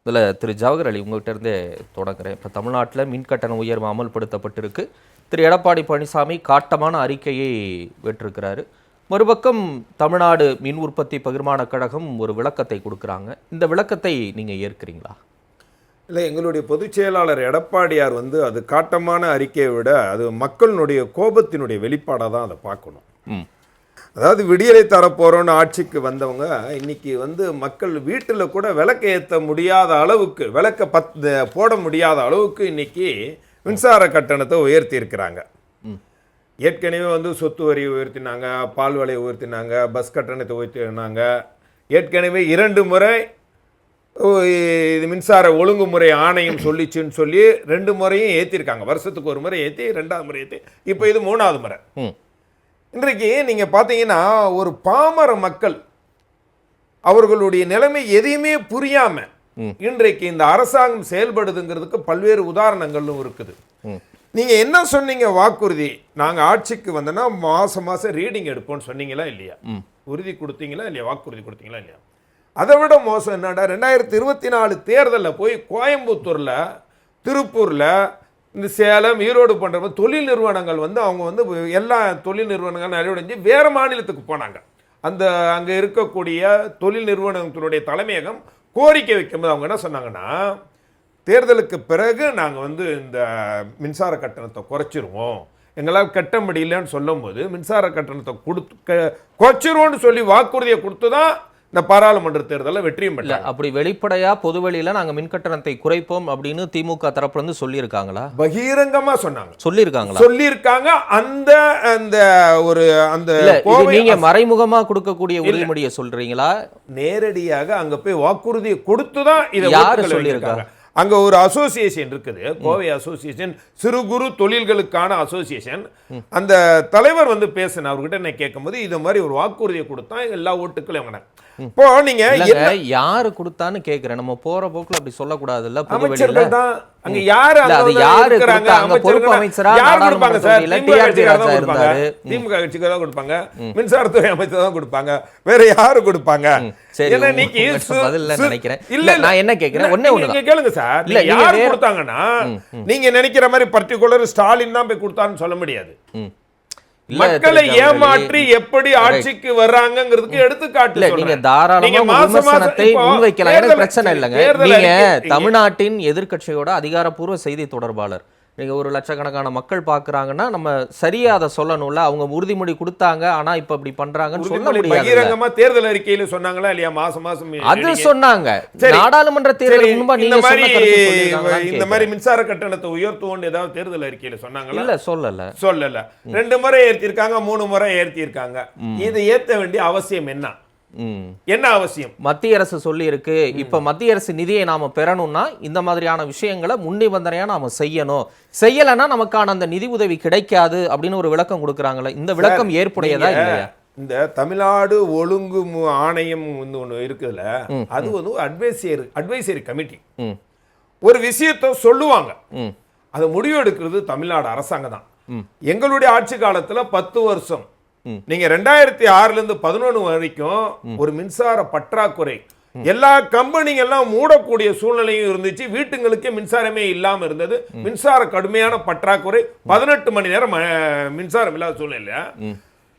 இதில் திரு ஜவஹர் அலி உங்கள்கிட்ட இருந்தே தொடங்குறேன். இப்போ தமிழ்நாட்டில் மின் கட்டண உயர்வு அமல்படுத்தப்பட்டிருக்கு. திரு எடப்பாடி பழனிசாமி காட்டமான அறிக்கையை விட்டிருக்கிறாரு. மறுபக்கம் தமிழ்நாடு மின் உற்பத்தி பகிர்மான கழகம் ஒரு விளக்கத்தை கொடுக்குறாங்க. இந்த விளக்கத்தை நீங்கள் ஏற்கிறீங்களா? இல்லை, எங்களுடைய பொதுச் செயலாளர் எடப்பாடியார் அது காட்டமான அறிக்கையை விட அது மக்களினுடைய கோபத்தினுடைய வெளிப்பாடாக தான் அதை பார்க்கணும். அதாவது விடியலை தரப்போகிறோன்னு ஆட்சிக்கு வந்தவங்க இன்னைக்கு மக்கள் வீட்டில் கூட விளக்கை ஏற்ற முடியாத அளவுக்கு, விளக்கை போட முடியாத அளவுக்கு இன்னைக்கு மின்சார கட்டணத்தை உயர்த்தி இருக்கிறாங்க. ஏற்கனவே சொத்து வரி உயர்த்தினாங்க, பால் விலையை உயர்த்தினாங்க, பஸ் கட்டணத்தை உயர்த்தினாங்க. ஏற்கனவே 2 முறை இது மின்சார ஒழுங்குமுறை ஆணையம் சொல்லிச்சுன்னு சொல்லி 2 முறையும் ஏற்றிருக்காங்க. வருஷத்துக்கு ஒரு முறை ஏற்றி, 2வது முறை ஏற்றி, இப்போ இது 3வது முறை. இன்றைக்கு நீங்க பார்த்தீங்கன்னா ஒரு பாமர மக்கள் அவர்களுடைய நிலைமை எதையுமே புரியாம இன்றைக்கு இந்த அரசாங்கம் செயல்படுதுங்கிறதுக்கு பல்வேறு உதாரணங்களும் இருக்குது. நீங்க என்ன சொன்னீங்க? வாக்குறுதி, நாங்க ஆட்சிக்கு வந்தோன்னா மாசம் ரீடிங் எடுப்போம்னு சொன்னீங்களா இல்லையா? உறுதி கொடுத்தீங்களா இல்லையா? வாக்குறுதி கொடுத்தீங்களா இல்லையா? அதை விட மோசம் என்னடா, 2024 தேர்தலில் போய் கோயம்புத்தூர்ல, திருப்பூர்ல, இந்த சேலம், ஈரோடு போன்ற தொழில் நிறுவனங்கள் அவங்க எல்லா தொழில் நிறுவனங்கள் நிறைவடைஞ்சு வேறு மாநிலத்துக்கு போனாங்க. அங்கே இருக்கக்கூடிய தொழில் நிறுவனத்தினுடைய தலைமையகம் கோரிக்கை வைக்கும்போது அவங்க என்ன சொன்னாங்கன்னா, தேர்தலுக்கு பிறகு நாங்கள் இந்த மின்சார கட்டணத்தை குறைச்சிருவோம், எங்களால் கட்ட முடியலன்னு சொல்லும்போது மின்சார கட்டணத்தை குறைச்சிருவோன்னு சொல்லி வாக்குறுதியை கொடுத்து தான் இந்த பாராளுமன்ற தேர்தலில் வெற்றியும் பெறல. அப்படி வெளிப்படையா பொதுவெளியில நாங்க மின் கட்டணத்தை குறைப்போம் அப்படின்னு திமுக தரப்புல இருந்து சொல்லியிருக்காங்களா? பகிரங்கமா சொன்னாங்க. சொல்லியிருக்காங்க. நீங்க மறைமுகமா கொடுக்கக்கூடிய உறுதிமொழியை சொல்றீங்களா? நேரடியாக அங்க போய் வாக்குறுதியை கொடுத்துதான் இதை யாரு சொல்லியிருக்காங்க? அங்க ஒரு அசோசியேஷன் இருக்குது, கோவை அசோசியேஷன், சிறு குறு தொழில்களுக்கான அசோசியேஷன். அந்த தலைவர் பேசின அவர்கிட்ட நான் கேட்கும்போது இது மாதிரி ஒரு வாக்குறுதியை கொடுத்தா எல்லா ஓட்டுக்களும் வாங்கினாங்க. இப்போ நீங்க யாரு கொடுத்தான்னு கேக்குறேன். நம்ம போற போக்குல அப்படி சொல்லக்கூடாதுல்ல. அமைச்சர்கள் தான் அங்க யாரு இருக்கிறாங்க, பொறுப்பு அமைச்சரா கொடுப்பாங்க சார். திமுக கட்சிக்கு தான் கொடுப்பாங்க, மின்சாரத்துறை அமைச்சர் தான் கொடுப்பாங்க, வேற யாரு கொடுப்பாங்க? நினைக்கிறேன். இல்ல நான் என்ன கேக்குறேன், ஒண்ணே கேளுங்க சார். யாரு கொடுத்தாங்கன்னா நீங்க நினைக்கிற மாதிரி பர்டிகுலர் ஸ்டாலின் தான் போய் கொடுத்தான்னு சொல்ல முடியாது. மக்களை ஏமாற்றி எப்படி ஆட்சிக்கு வர்றாங்கிறதுக்கு எடுத்துக்காட்டு. நீங்க தாராளமா விமர்சனத்தை முன்வைக்கலாம், எனக்கு பிரச்சனை இல்லைங்க. நீங்க தமிழ்நாட்டின் எதிர்க்கட்சியோட அதிகாரப்பூர்வ செய்தி தொடர்பாளர், நீங்க 1 லட்சக்கணக்கான மக்கள் பாக்குறாங்கன்னா நம்ம சரியா அதை சொல்லணும்ல. அவங்க உறுதிமொழி கொடுத்தாங்க, ஆனா இப்ப இப்படி பண்றாங்கன்னு சொல்ல முடியாது. பகிரங்கமா தேர்தல் அறிக்கையில சொன்னாங்களா இல்லையா? மாசம் அது சொன்னாங்க. நாடாளுமன்ற தேர்தல் முன்பா நீங்க இந்த மாதிரி மின்சார கட்டணத்தை உயர்த்துவோம்னு ஏதாவது தேர்தல் அறிக்கையில சொன்னாங்களா? இல்ல, சொல்லல. 2 முறை ஏற்றிருக்காங்க, 3 முறை ஏற்றிருக்காங்க. இது ஏத்த வேண்டிய அவசியம் என்ன அவசியம்? மத்திய அரசு சொல்லி இருக்கு. இப்ப மத்திய அரசு நிதியை நாம பெறணும்னா இந்த மாதிரியான விஷயங்களை முன்னிபந்தனையா நாம செய்யலன்னா நமக்கான அந்த நிதி உதவி கிடைக்காது அப்படின்னு ஒரு விளக்கம் கொடுக்கறாங்கல்ல. இந்த விளக்கம் ஏற்புடையதா இல்லையா? இந்த தமிழ்நாடு ஒழுங்கு ஆணையம் ஒன்று இருக்குதுல, அது அட்வைசரி கமிட்டி. ஒரு விஷயத்தை சொல்லுவாங்க, அதை முடிவு எடுக்கிறது தமிழ்நாடு அரசாங்கம் தான். எங்களுடைய ஆட்சி காலத்துல 10 வருஷம் நீங்க 2006ல இருந்து 11 வரைக்கும் ஒரு மின்சார பற்றாக்குறை, எல்லா கம்பெனிங்க எல்லாம் மூடக்கூடிய சூழ்நிலையும் இருந்துச்சு. வீட்டுங்களுக்கு மின்சாரமே இல்லாம இருந்தது. மின்சார கடுமையான பற்றாக்குறை, 18 மணி நேரம் மின்சாரம் இல்லாத சூழ்நிலை.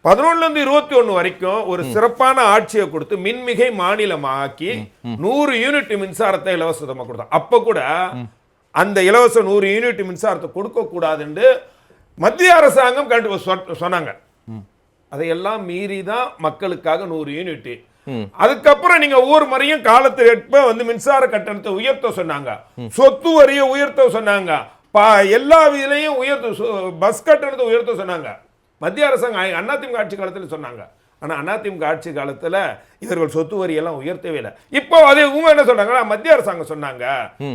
11ல இருந்து 21 வரைக்கும் ஒரு சிறப்பான ஆட்சியை கொடுத்து மின்மிகை மாநிலமாக்கி 100 யூனிட் மின்சாரத்தை இலவசமா கொடுத்தாங்க. அப்ப கூட அந்த இலவச 100 யூனிட் மின்சாரத்தை கொடுக்க கூடாதுன்னு மத்திய அரசாங்கம் சொன்னாங்க. அதையெல்லாம் மீறி தான் மக்களுக்காக 100 யூனிட். அதுக்கப்புறம் நீங்க ஒவ்வொரு முறையும் காலத்திற்கு மின்சார கட்டணத்தை உயர்த்த சொன்னாங்க, சொத்து வரியை உயர்த்த சொன்னாங்க, எல்லா விலையும் பஸ் கட்டணத்தை உயர்த்த சொன்னாங்க. மத்திய அரசாங்கம் அதிமுக ஆட்சி காலத்தில் சொன்னாங்க. ஆனா அதிமுக ஆட்சி காலத்துல இவர்கள் சொத்து வரி எல்லாம் உயர்த்தவே இல்லை. இப்போ அது இவங்க என்ன சொல்றாங்க, மத்திய அரசாங்கம் சொன்னாங்க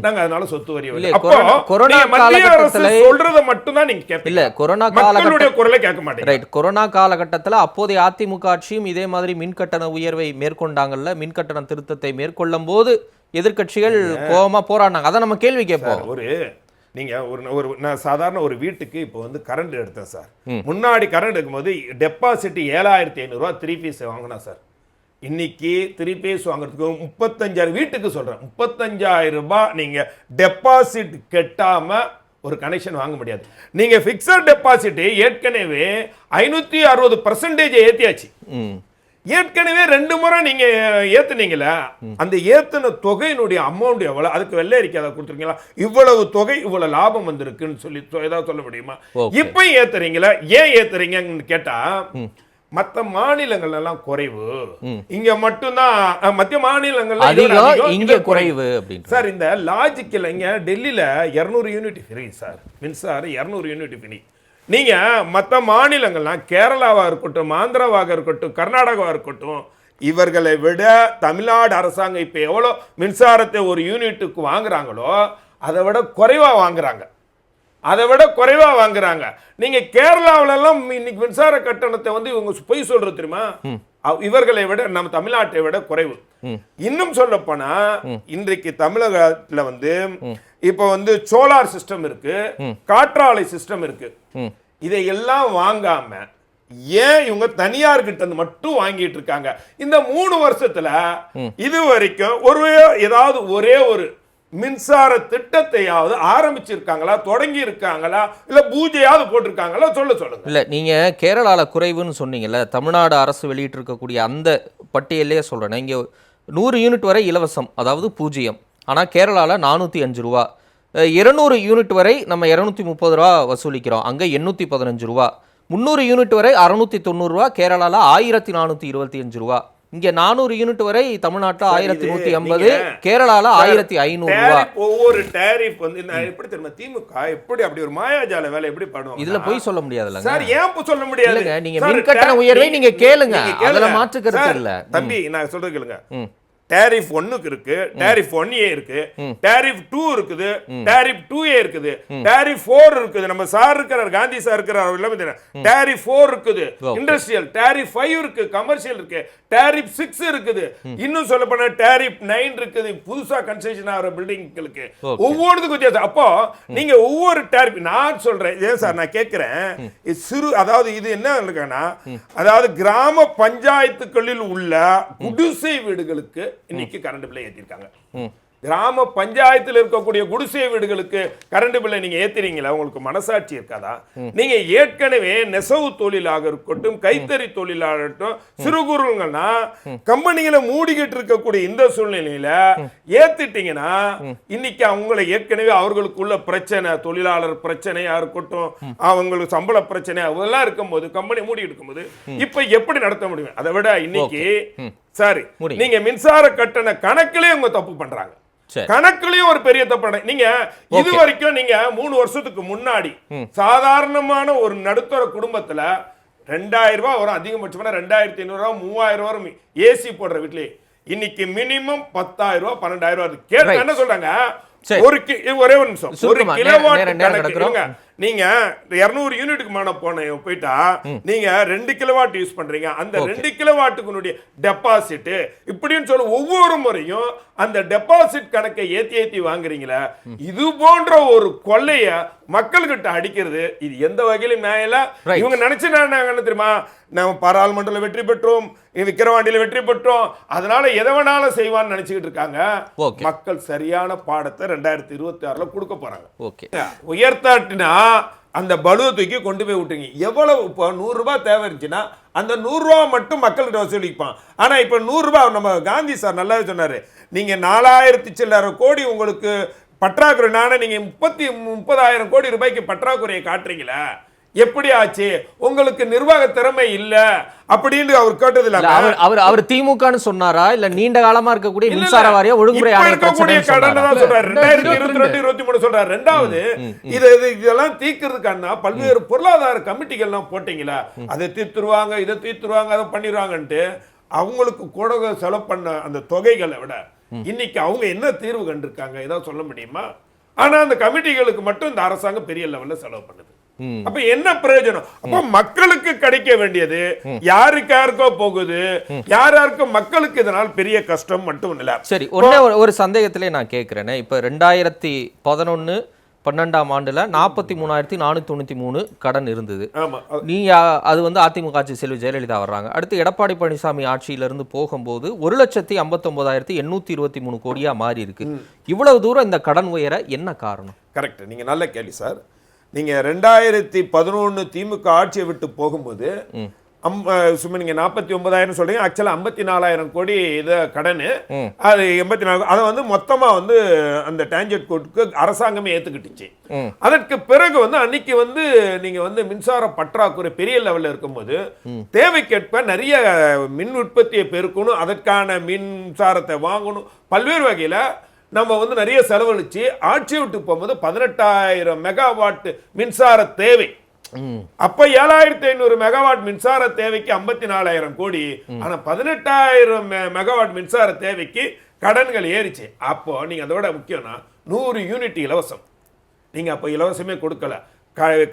நாங்க அதனால சொத்து வரி மத்திய அரசு சொல்றத மட்டும் தான் நீங்க கேட்பீங்க. இல்ல, கொரோனா மக்களுடைய குரலை கேட்க மாட்டீங்க. கொரோனா காலகட்டத்துல அப்போதைய அதிமுக ஆட்சியும் இதே மாதிரி மின் கட்டண உயர்வை மேற்கொண்டாங்கல்ல. மின் கட்டண திருத்தத்தை மேற்கொள்ளும் போது எதிர்க்கட்சிகள் கோபமா போராடினாங்க. அதை நம்ம கேள்வி கேட்போம். நீங்க நான் சாதாரண ஒரு வீட்டுக்கு இப்போ கரண்ட் எடுத்தேன் சார். முன்னாடி கரண்ட் எடுக்கும்போது டெபாசிட் 7500 ரூபா 3 பீஸ் வாங்கினா சார். இன்னைக்கு 3 பேஸ் வாங்குறதுக்கு 35,000 வீட்டுக்கு சொல்றேன், 35,000 ரூபாய் நீங்க டெபாசிட் கட்டாம ஒரு கனெக்ஷன் வாங்க முடியாது. நீங்க பிக்சட் டெபாசிட் ஏற்கனவே 560% ஏத்தியாச்சு. ஏற்கனவே 2 முறை நீங்க ஏத்துனீங்களா, அந்த ஏத்துன தொகையினுடைய அமௌண்ட் எவ்வளவு, அதுக்கு வெள்ளை அறிக்கை அதை கொடுத்துருக்கீங்களா, இவ்வளவு தொகை இவ்வளவு லாபம் வந்திருக்குன்னு சொல்லி ஏதாவது சொல்ல முடியுமா? இப்ப ஏத்துறீங்களா, ஏன் ஏத்துறீங்கன்னு கேட்டா மற்ற மாநிலங்கள் எல்லாம் குறைவு, இங்க மட்டும்தான் மத்திய மாநிலங்கள் இங்க குறைவு அப்படின்னு சார். இந்த லாஜிக்கல் இங்க டெல்லியில 200 யூனிட் ஃப்ரீ சார், மின்சாரம் 200 யூனிட் ஃப்ரீ. நீங்க மற்ற மாநிலங்கள்லாம் கேரளாவா இருக்கட்டும், ஆந்திராவாக இருக்கட்டும், கர்நாடகாவா இருக்கட்டும், இவர்களை விட தமிழ்நாடு அரசாங்கம் இப்ப எவ்வளவு மின்சாரத்தை ஒரு யூனிட்டுக்கு வாங்குறாங்களோ அதை விட குறைவா வாங்குறாங்க, அதை விட குறைவா வாங்குறாங்க. நீங்க கேரளாவில எல்லாம் இன்னைக்கு மின்சார கட்டணத்தை வந்து இவங்க பொய் சொல்றது தெரியுமா, இவர்களை விட நம்ம தமிழ்நாட்டை விட குறைவு. இன்னும் சொல்ல போனா இன்றைக்கு தமிழகத்துல வந்து இப்ப வந்து சோலார் சிஸ்டம் இருக்கு, காற்றாலை சிஸ்டம் இருக்கு. இதையெல்லாம் வாங்காம ஏன் இவங்க தனியார் கிட்ட மட்டும் வாங்கிட்டு இருக்காங்க? இந்த 3 வருஷத்துல இது வரைக்கும் ஏதாவது ஒரே ஒரு மின்சார திட்டத்தையாவது ஆரம்பிச்சிருக்காங்களா, தொடங்கி இருக்காங்களா, இல்ல பூஜையாவது போட்டிருக்காங்களா? சொல்லுங்க. இல்ல நீங்க கேரளால குறைவுன்னு சொன்னீங்கல்ல, தமிழ்நாடு அரசு வெளியிட்டு இருக்கக்கூடிய அந்த பட்டியலே சொல்றேன். இங்க 100 யூனிட் வரை இலவசம், அதாவது பூஜ்ஜியம். ஆனா கேரளால 405 ரூபா, 200 யூனிட் வரை நம்ம 230 ரூபா வசூலிக்கிறோம், அங்க 815 ரூபா. 300 யூனிட் வரை 690 ரூபா, கேரளால 1425 ரூபா. இங்க 400 யூனிட் வரை தமிழ்நாட்டில் 1150, கேரளால 1500 ரூபா. ஒவ்வொரு டேரிஃப் வந்து எப்படி தெரியுமா, திமுக எப்படி அப்படி ஒரு மாயாஜால வேலை எப்படி பண்ணுவோம், இதுல போய் சொல்ல முடியாதுல்ல சார். ஏன் சொல்ல முடியாது? நீங்க மின் கட்டண உயர்வை நீங்க கேளுங்க, அதுல மாற்று கருத்து இல்ல. தம்பி நான் சொல்றது கேளுங்க. டேரிஃப் 1க்கு இருக்கு, டேரிஃப் 1A இருக்கு, டேரிஃப் 2 இருக்குது, டேரிஃப் 2A இருக்குது, டேரிஃப் 4 இருக்குது. நம்ம சார் இருக்கிறார், காந்தி சார் இருக்கிறார், எல்லாமே தெரியும். டேரிஃப் 4 இருக்குது இண்டஸ்ட்ரியல், டேரிஃப் 5 இருக்கு கமர்ஷியல் இருக்கு, டேரிஃப் 6 இருக்குது, இன்னும் சொல்ல போனா டேரிஃப் 9 இருக்குது புதுசா கன்ஸ்ட்ரக்ஷன் ஆகிற பில்டிங்களுக்கு. ஒவ்வொருத்துக்கும் வித்தியாசம். அப்போ நீங்க ஒவ்வொரு டேரிஃப் நான் சொல்றேன் ஏன் சார் நான் கேட்கிறேன், சிறு அதாவது இது என்ன இருக்குன்னா, அதாவது கிராம பஞ்சாயத்துகளில் உள்ள குடிசை வீடுகளுக்கு இன்னைக்கு கரண்ட் பில்லை ஏத்திருக்காங்க. கிராம பஞ்சாயத்தில் இருக்கக்கூடிய குடிசை வீடுகளுக்கு கரண்ட் பில்லை நீங்க ஏத்துறீங்களா? உங்களுக்கு மனசாட்சி இருக்காதா? நீங்க ஏற்கனவே நெசவு தொழிலாக இருக்கட்டும், கைத்தறி தொழிலாகட்டும், சிறு குறுங்கள்னா கம்பெனிகளை மூடிக்கிட்டு இருக்கக்கூடிய இந்த சூழ்நிலையில ஏத்திட்டீங்கன்னா இன்னைக்கு அவங்களை ஏற்கனவே அவர்களுக்குள்ள பிரச்சனை, தொழிலாளர் பிரச்சனையா இருக்கட்டும், அவங்களுக்கு சம்பள பிரச்சனை அதெல்லாம் இருக்கும்போது கம்பெனி மூடி இருக்கும்போது இப்ப எப்படி நடத்த முடியும்? அதை விட இன்னைக்கு சாரி நீங்க மின்சார கட்டண கணக்கிலே அவங்க தப்பு பண்றாங்க. கணக்குலயும் ஒரு பெரிய தப்பு. நீங்க இது வரைக்கும் நீங்க 3 வருஷத்துக்கு முன்னாடி சாதாரணமான ஒரு நடுத்தர குடும்பத்துல 2000 ரூபாய் வரும், அதிகபட்சமான 2500 ரூபாய் 3000 ரூபாய் வரும் ஏசி போடுற வீட்லயே. இன்னைக்கு மினிமம் 10,000 ரூபாய் 12,000 ரூபாய். கேட்க என்ன சொல்றாங்க, ஒரே ஒரு நிமிஷம், 1 கிலோவாட் நீங்க 200 யூனிட்டுக்கு மேல போயிட்டா நீங்க 2 கிலோவாட் யூஸ் பண்றீங்க, அந்த 2 கிலோவாட்டுக்கு டெபாசிட் இப்படின்னு சொல்ல ஒவ்வொரு முறையும் அந்த டெபாசிட் கணக்கை ஏத்தி வாங்குறீங்களா? இது போன்ற ஒரு கொள்ளைய மக்கள்கிட்ட அடிக்கிறது இது எந்த வகையிலும் நியாயம். இவங்க நினைச்சு என்ன தெரியுமா, நம்ம பாராளுமன்றத்தில் வெற்றி பெற்றோம், விக்கிரவாண்டியில வெற்றி பெற்றோம், அதனால எதை வேணாலும் செய்வான்னு நினைச்சுக்கிட்டு இருக்காங்க. மக்கள் சரியான பாடத்தை 2026 கொடுக்க போறாங்க. உயர்த்தாட்டினா அந்த பலுவை தூக்கி கொண்டு போய் விட்டுங்க. எவ்வளவு இப்போ 100 ரூபாய் தேவை இருந்துச்சுன்னா அந்த 100 ரூபாய் மட்டும் மக்கள்கிட்ட வசூலிப்பான். ஆனா இப்ப 100 ரூபாய் நம்ம காந்தி சார் நல்லாவே சொன்னாரு, நீங்க 4000 சில்லறை கோடி உங்களுக்கு பற்றாக்குறை, நானே நீங்க 30,000 கோடி ரூபாய்க்கு பற்றாக்குறையை காட்டுறீங்களா? எப்படி ஆச்சு? உங்களுக்கு நிர்வாக திறமை இல்ல அப்படின்னு அவர் கேட்டது இல்ல. அவர் திமுகன்னு சொன்னாரா, இல்ல நீண்ட காலமா இருக்கக்கூடிய மின்சார வாரிய ஒழுங்குமுறை இருக்கக்கூடிய கடனை தான் சொல்றாரு. 2022 23 சொல்றாரு. ரெண்டாவது இதெல்லாம் தீர்க்கிறதுக்கான பல்வேறு பொருளாதார கமிட்டிகள்லாம் போட்டீங்களா, அதை தீர்த்துருவாங்க, இதை தீர்த்துருவாங்க, அதை பண்ணிடுவாங்கன்ட்டு அவங்களுக்கு கூட செலவு பண்ண அந்த தொகைகளை விட இன்னைக்கு அவங்க என்ன தீர்வு கண்டிருக்காங்க ஏதாவது சொல்ல முடியுமா? ஆனா அந்த கமிட்டிகளுக்கு மட்டும் இந்த அரசாங்கம் பெரிய லெவல்ல செலவு பண்ணுது. அப்ப என்ன பிரயோஜனம்? அப்ப மக்களுக்கு கிடைக்க வேண்டியது யாருக்கோ போகுது, யாருக்கும் மக்களுக்கு இதனால் பெரிய கஷ்டம் மட்டும் இல்ல. சரி, ஒரு சந்தேகத்திலே நான் கேட்கிறேன். இப்ப 2011 12ஆம் ஆண்டுல 43,493 கடன் இருந்தது. ஆமா. நீங்க அது வந்து அதிமுக ஆட்சி செல்வி ஜெயலலிதா வர்றாங்க. அடுத்து எடப்பாடி பழனிசாமி ஆட்சியிலிருந்து போகும்போது 1,59,823 கோடியா மாறி இருக்கு. இவ்வளவு தூரம் இந்த கடன் உயர என்ன காரணம்? கரெக்ட், நீங்க நல்ல கேள்வி சார். நீங்க 2011 திமுக ஆட்சியை விட்டு போகும்போது சும்மா நீங்க 49,000 சொல்றீங்க, ஆக்சுவலா 54,000 கோடி இது கடனு. அது 84 அதை வந்து மொத்தமா வந்து அந்த டான்ஜெட் கோட்டுக்கு அரசாங்கமே ஏத்துக்கிட்டுச்சு. அதற்கு பிறகு வந்து அன்னைக்கு வந்து நீங்க வந்து மின்சார பற்றாக்குறை பெரிய லெவல்ல இருக்கும்போது தேவைக்கேற்ப நிறைய மின் உற்பத்தியை பெருக்கணும், அதற்கான மின்சாரத்தை வாங்கணும், பல்வேறு வகையில நம்ம வந்து நிறைய செலவழிச்சு ஆட்சியை விட்டு போகும்போது 18,000 மெகாவாட் மின்சார தேவை. அப்ப 7,500 மெகாவாட் மின்சார தேவைக்கு 54,000 கோடி. ஆனா 18,000 மெகாவாட் மின்சார தேவைக்கு கடன்கள் ஏறிச்சு. அப்போ நீங்க அதோட முக்கியம்னா 100 யூனிட் இலவசம். நீங்க அப்ப இலவசமே கொடுக்கல,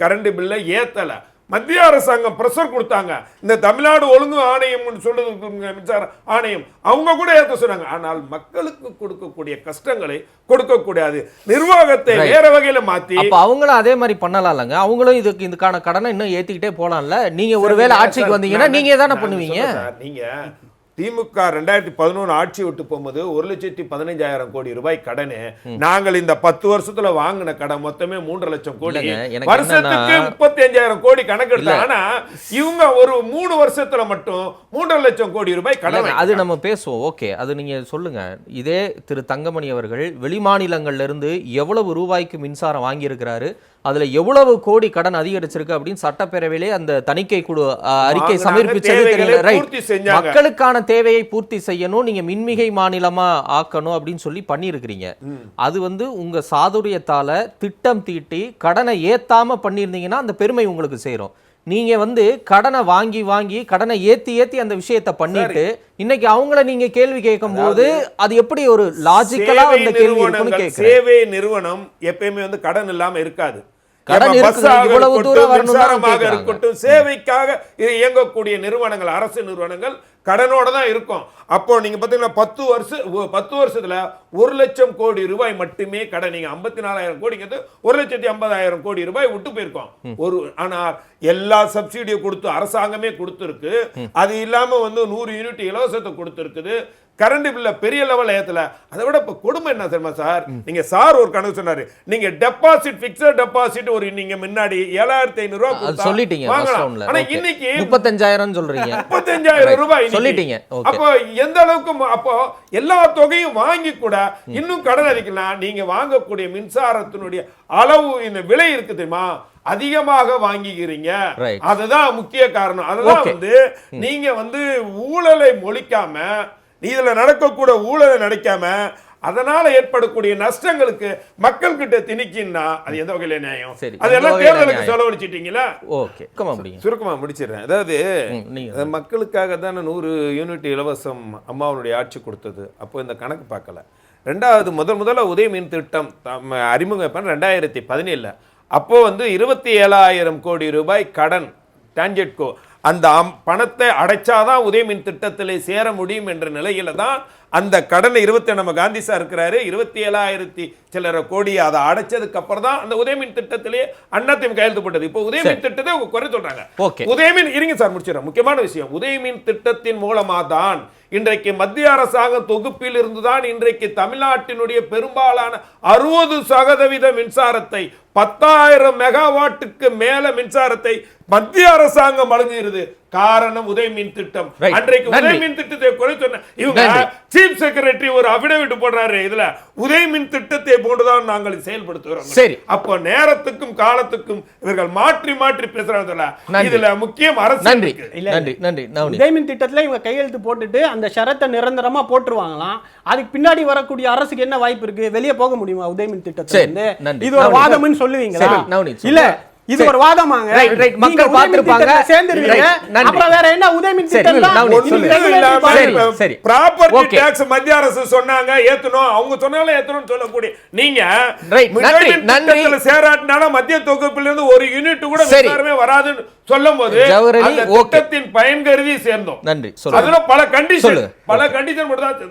கரண்ட் பில்ல ஏத்தல. மத்திய அரசாங்கம் பிரஷர் கொடுத்தாங்க, இந்த தமிழ்நாடு ஒழுங்கு ஆணையம் சொல்றது மின்சார ஆணையம், அவங்க கூட ஏற்ற சொன்னாங்க. ஆனால் மக்களுக்கு கொடுக்கக்கூடிய கஷ்டங்களை கொடுக்க கூடாது, நிர்வாகத்தை வேற வகையில மாத்தி. அப்ப அவங்களும் அதே மாதிரி பண்ணலாம்லங்க, அவங்களும் இதுக்கான கடனை இன்னும் ஏத்திக்கிட்டே போலாம்ல. நீங்க ஒருவேளை ஆட்சிக்கு வந்தீங்கன்னா நீங்க தானே பண்ணுவீங்க. நீங்க திமுக 2011 ஆட்சி விட்டு போகும்போது 1,15,000 கோடி ரூபாய் கடனு. நாங்கள் இந்த 10 வருஷத்துல வாங்கின கடன் மொத்தமே 3 லட்சம் கோடி. வருஷத்துக்கு 35,000 கோடி கணக்கு எடுத்தாங்க. ஆனா இவங்க ஒரு 3 வருஷத்துல மட்டும் 3 லட்சம் கோடி ரூபாய் கடன். அது நம்ம பேசுவோம், ஓகே, அது நீங்க சொல்லுங்க. இதே திரு தங்கமணி அவர்கள் வெளிமாநிலங்கள்ல இருந்து எவ்வளவு ரூபாய்க்கு மின்சாரம் வாங்கி இருக்கிறாரு, அதுல எவ்வளவு கோடி கடன் அதிகரிச்சிருக்கு அப்படின்னு சட்டப்பேரவையிலே அந்த தணிக்கை குழு அறிக்கை சமர்ப்பிச்சது தெரியல. மக்களுக்கான தேவையை பூர்த்தி செய்யணும், நீங்க மின்மிகை மாநிலமா ஆக்கணும் அப்படின்னு சொல்லி பண்ணியிருக்கிறீங்க. அது வந்து உங்க சாதுரியத்தால திட்டம் தீட்டி கடனை ஏத்தாம பண்ணியிருந்தீங்கன்னா அந்த பெருமை உங்களுக்கு சேரும். நீங்க வந்து கடனை வாங்கி கடனை ஏத்தி அந்த விஷயத்தை பண்ணிட்டு இன்னைக்கு அவங்கள நீங்க கேள்வி கேட்கும் போது அது எப்படி ஒரு லாஜிக்கலா அந்த கேள்வி இருக்குன்னு கேக்குறேன். சேவை நிறுவனம் எப்பயுமே வந்து கடன் இல்லாம இருக்காது. கடன் இவ்வளவு தூரம் வரணும்னு இருக்கட்டும், சேவைக்காக இயங்கக்கூடிய நிறுவனங்கள், அரசு நிறுவனங்கள் கடனோட தான் இருக்கும். அப்போ நீங்க பாத்தீங்கன்னா 10 வருஷத்துல 1 லட்சம் கோடி ரூபாய் மட்டுமே கடன். நீங்க 54,000 கோடிங்கிறது 1,50,000 கோடி ரூபாய் விட்டு போயிருக்கோம். ஆனால் எல்லா சப்சிடியும் கொடுத்து அரசாங்கமே கொடுத்துருக்கு. அது இல்லாம வந்து 100 யூனிட் இலவசத்தை கொடுத்துருக்குது. கரண்ட் பில்ல பெரிய லெவல் ஏத்தல. அதை விட இப்ப கொடுமை என்ன தெரியுமா சார், நீங்க சார் ஒரு கணக்கு சொன்னாரு, நீங்க டெபாசிட் பிக்ஸட் டெபாசிட் ஒரு நீங்க முன்னாடி 7,500 ரூபாய் சொல்லிட்டீங்க, ஆனா இன்னைக்கு 35,000 சொல்றீங்க, 35,000 ரூபாய் சொல்லிட்டீங்க. அப்போ எந்த அளவுக்கு, அப்போ எல்லா தொகையும் வாங்கி கூட இன்னும் கடன் அளிக்கலாம். நீங்க வாங்கக்கூடிய மின்சாரத்தினுடைய அளவு, இந்த விலை இருக்கு தெரியுமா, அதிகமாக வாங்கிக்கிறீங்க. அதுதான் முக்கிய காரணம். அதுதான் வந்து நீங்க வந்து ஊழலை மொழிக்காம, இதுல நடக்கக்கூட ஊழலை நடக்காம, அதனால ஏற்படக்கூடிய நஷ்டங்களுக்கு மக்கள் கிட்ட திணிக்கின்னா அது எந்த வகையில நியாயம்? அதெல்லாம் தேர்தலுக்கு செலவழிச்சிட்டீங்களா? ஓகே, சுருக்கமா முடிச்சிடுறேன். அதாவது மக்களுக்காக தானே 100 யூனிட் இலவசம் அம்மாவுடைய ஆட்சி கொடுத்தது. அப்போ இந்த கணக்கு பார்க்கல. ரெண்டாவது முதல்ல உதய மின் திட்டம் அறிமுகம் 2017. அப்போ வந்து 27,000 கோடி ரூபாய் கடன் டான்ஜெட்கோ. அந்த பணத்தை அடைச்சாதான் உதய மின் திட்டத்திலே சேர முடியும் என்ற நிலையில தான் அந்த கடனை 20 நம்ம காந்தி சார் இருக்கிறாரு 27,000 சில்லறை கோடி அதை அடைச்சதுக்கு அப்புறம் தான் அந்த உதயமின் திட்டத்திலே அதிமுக கையெழுத்து போட்டது. இப்போ உதயமின் திட்டத்தை குறை சொல்றாங்க. உதயமின் இருங்க சார், முடிச்சிடறேன். முக்கியமான விஷயம், உதயமின் திட்டத்தின் மூலமா தான் இன்றைக்கு மத்திய அரசாங்க தொகுப்பில் இருந்துதான் இன்றைக்கு தமிழ்நாட்டினுடைய பெரும்பாலான 60% மின்சாரத்தை 10,000 மெகாவாட்டுக்கு மேல மின்சாரத்தை மத்திய அரசாங்கம் வழங்குகிறது. காரணம் உதயமின் திட்டம். அன்றைக்கு உதயமின் திட்டத்தை குறை சொன்ன இவங்க சீஃப் செக்ரட்டரி ஒரு அபிடவிட் போடுறாரு, இதுல உதயமின் திட்டத்தை போட்டுதான் நாங்கள் செயல்படுத்துகிறோம். சரி, அப்போ நேரத்துக்கும் காலத்துக்கும் இவர்கள் மாற்றி மாற்றி பேசுறாங்க. இதுல முக்கியம் அரசு. நன்றி நன்றி. உதயமின் திட்டத்துல இவங்க கையெழுத்து போட்டுட்டு அந்த ஷரத்தை நிரந்தரமா போட்டுருவாங்களாம். அதுக்கு பின்னாடி வரக்கூடிய அரசுக்கு என்ன வாய்ப்பு இருக்கு? வெளியே போக முடியுமா உதயமின் திட்டத்துல? இது ஒரு வாதம்னு சொல்லுவீங்களா? இல்ல, இது ஒரு வாதமாங்க. மக்கள் பார்த்திருப்பாங்க, சேர்ந்துருவீங்க. அப்புறம் வேற என்ன உதயமின் திட்டம்? சரி, ப்ராப்பர்ட்டி டாக்ஸ் மத்திய அரசு சொன்னாங்க ஏத்தணும், அவங்க சொன்னாலும் ஏத்தணும்னு சொல்லக்கூடிய நீங்க நன்றி சேராட்டினால மத்திய தொகுப்பில இருந்து ஒரு யூனிட் கூட மின்சாரமே வராதுன்னு சொல்லும்போது அந்த திட்டத்தின் பயன் கருதி சேர்ந்தோம். நன்றி. அதுல பல கண்டிஷன் மட்டும் தான்